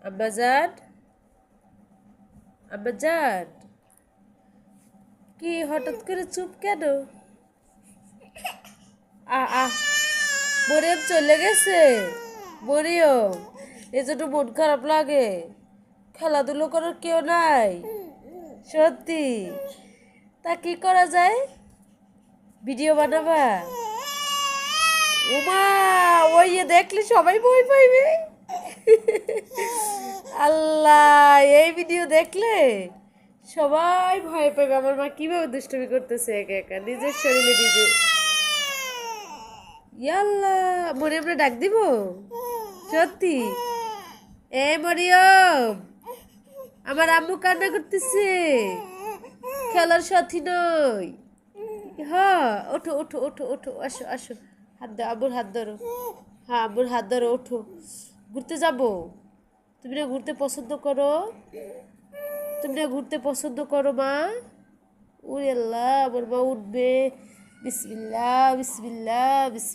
আব্বাজান, আব্বাজান, কি হঠাৎ করে চুপ কেন? আ মরিয়ম চলে গেছে। মরিয়ম, এজন্য মন খারাপ লাগে। খেলাধুলো করার কেউ নাই সত্যি। তা কি করা যায়? ভিডিও বানাবা? উমা, ওই দেখলে সবাই ভয় পাইবে। আল্লাহ, এই ভিডিও দেখলে সবাই ভয় পাবে। আমার মা কিভাবে দুষ্টুমি করতেছে একা একা নিজের শরীরে নিজে। ইয়াল্লা, মনে আমরা ডাক দিব সত্যি। এ মরিয়ম, আমার আম্মু কান্না করতেছে, খেলার সাথী নয়। হ্যাঁ, ওঠো ওঠো ওঠো ওঠো, আসো আসো, হাত দাও, আব্বুর হাত ধরো। হ্যাঁ, আব্বুর হাত ধরো, ওঠো, ঘুরতে যাবো। তুমি না ঘুরতে পছন্দ করো? তুমি না ঘুরতে পছন্দ করো মা? ওরে আল্লাহ, আমার মা উঠবে। বিসমিল্লাহ বিসমিল্লাহ বিসমিল্লাহ।